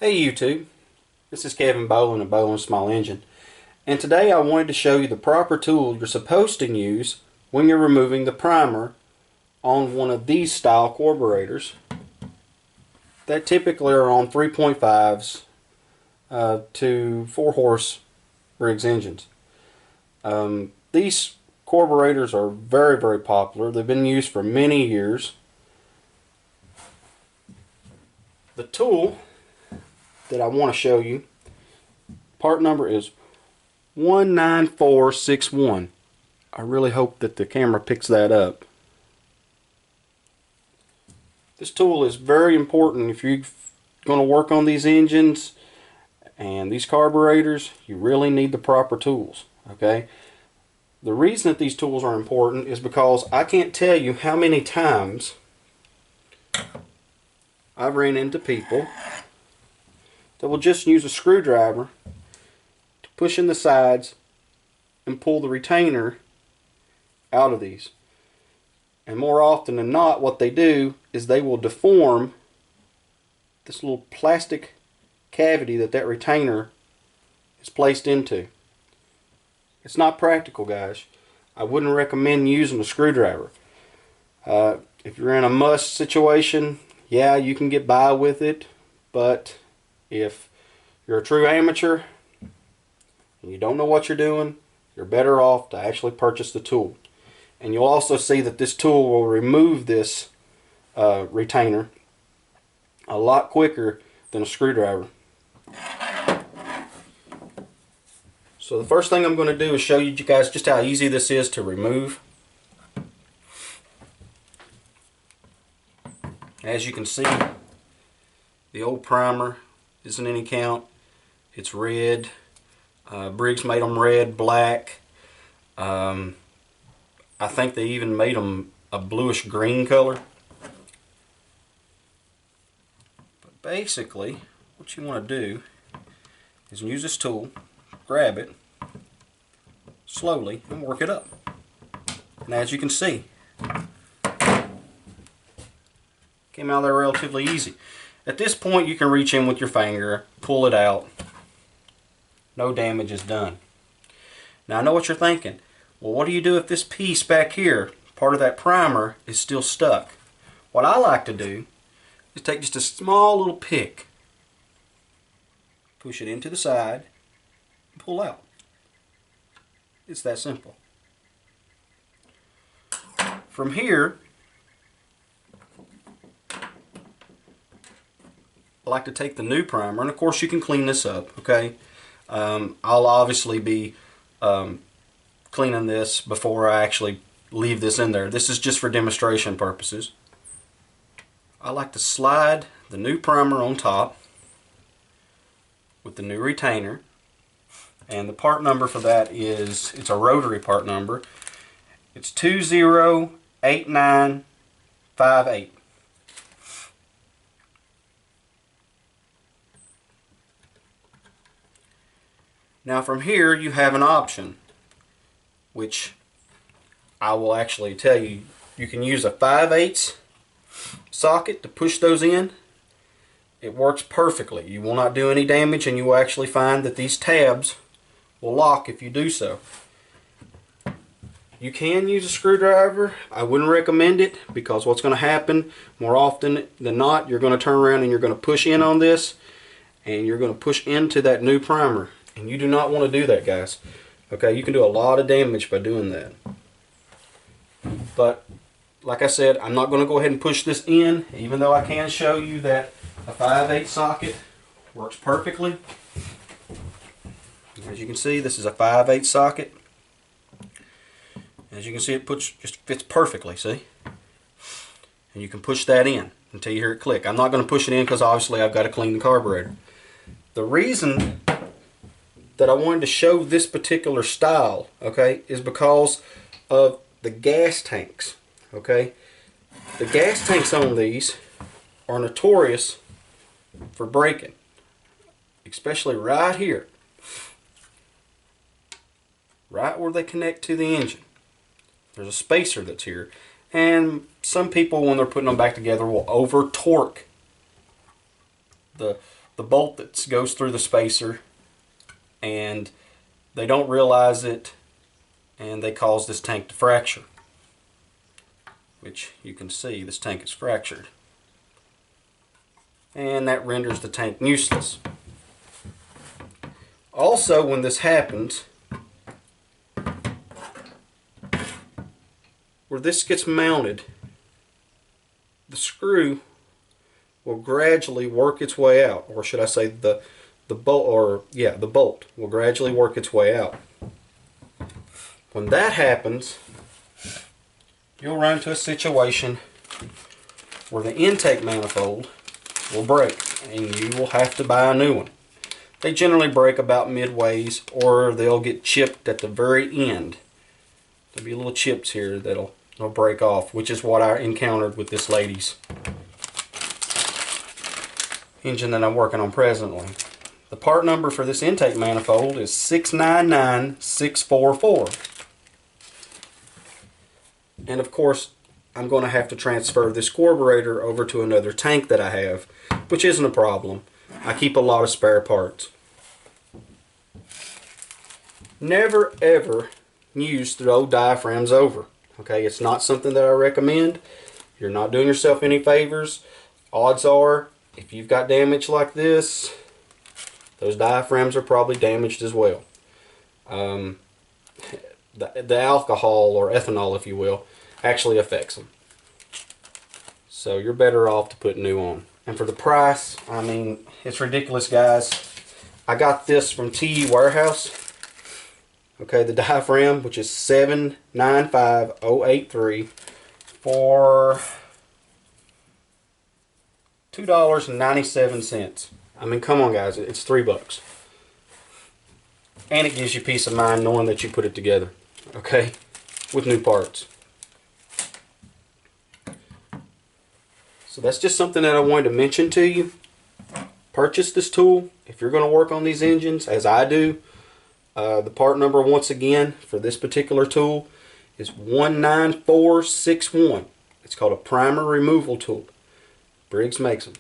Hey YouTube, this is Kevin Boland of Boland Small Engine, and today I wanted to show you the proper tool you're supposed to use when you're removing the primer on one of these style carburetors that typically are on 3.5s to 4 horse Briggs engines. These carburetors are very popular. They've been used for many years. The tool that I want to show you, part number is 19461. I really hope that the camera picks that up. This tool is very important if you're going to work on these engines and these carburetors. You really need the proper tools. Okay, the reason that these tools are important is because I can't tell you how many times I've ran into people that will just use a screwdriver to push in the sides and pull the retainer out of these. And more often than not, what they do is they will deform this little plastic cavity that retainer is placed into. It's not practical, guys. I wouldn't recommend using a screwdriver. If you're in a must situation, yeah, you can get by with it, but if you're a true amateur and you don't know what you're doing, you're better off to actually purchase the tool. And you'll also see that this tool will remove this retainer a lot quicker than a screwdriver. So the first thing I'm going to do is show you guys just how easy this is to remove. As you can see, the old primer isn't any count. It's red. Briggs made them red, black. I think they even made them a bluish green color. But basically, what you want to do is use this tool, grab it slowly, and work it up. And as you can see, came out there relatively easy. At this point, you can reach in with your finger, pull it out. No damage is done. Now I know what you're thinking. Well, what do you do if this piece back here, part of that primer, is still stuck? What I like to do is take just a small little pick, push it into the side, and pull out. It's that simple. From here, I like to take the new primer, and of course you can clean this up, okay? I'll obviously be cleaning this before I actually leave this in there. This is just for demonstration purposes. I like to slide the new primer on top with the new retainer, and the part number for that is, it's a rotary part number. It's 208958. Now from here you have an option, which I will actually tell you. You can use a 5/8 socket to push those in. It works perfectly. You will not do any damage, and you will actually find that these tabs will lock if you do so. You can use a screwdriver. I wouldn't recommend it, because what's going to happen more often than not, you're going to turn around and you're going to push in on this, and you're going to push into that new primer. And you do not want to do that, guys. Okay, you can do a lot of damage by doing that. But like I said, I'm not going to go ahead and push this in, even though I can show you that a 5/8 socket works perfectly. As you can see, this is a 5/8 socket. As you can see, it just fits perfectly, see? And you can push that in until you hear it click. I'm not going to push it in because obviously I've got to clean the carburetor. The reason that I wanted to show this particular style, okay, is because of the gas tanks, okay? The gas tanks on these are notorious for breaking, especially right here, right where they connect to the engine. There's a spacer that's here, and some people, when they're putting them back together, will over torque the the bolt that goes through the spacer, and they don't realize it, and they cause this tank to fracture, which you can see this tank is fractured, and that renders the tank useless. Also, when this happens, where this gets mounted, the screw will gradually work its way out, or should I say the bolt will gradually work its way out. When that happens, you'll run into a situation where the intake manifold will break and you will have to buy a new one. They generally break about midways, or they'll get chipped at the very end. There'll be little chips here that'll break off, which is what I encountered with this lady's engine that I'm working on presently. The part number for this intake manifold is 699644. And of course, I'm going to have to transfer this carburetor over to another tank that I have, which isn't a problem. I keep a lot of spare parts. Never ever use throw diaphragms over. Okay, it's not something that I recommend. You're not doing yourself any favors. Odds are, if you've got damage like this, those diaphragms are probably damaged as well. The alcohol, or ethanol if you will, actually affects them. So you're better off to put new on. And for the price, I mean, it's ridiculous, guys. I got this from TE Warehouse. Okay, the diaphragm, which is 795083, for $2.97. I mean, come on, guys, it's $3. And it gives you peace of mind knowing that you put it together, okay, with new parts. So that's just something that I wanted to mention to you. Purchase this tool if you're going to work on these engines, as I do. The part number, once again, for this particular tool is 19461. It's called a primer removal tool. Briggs makes them.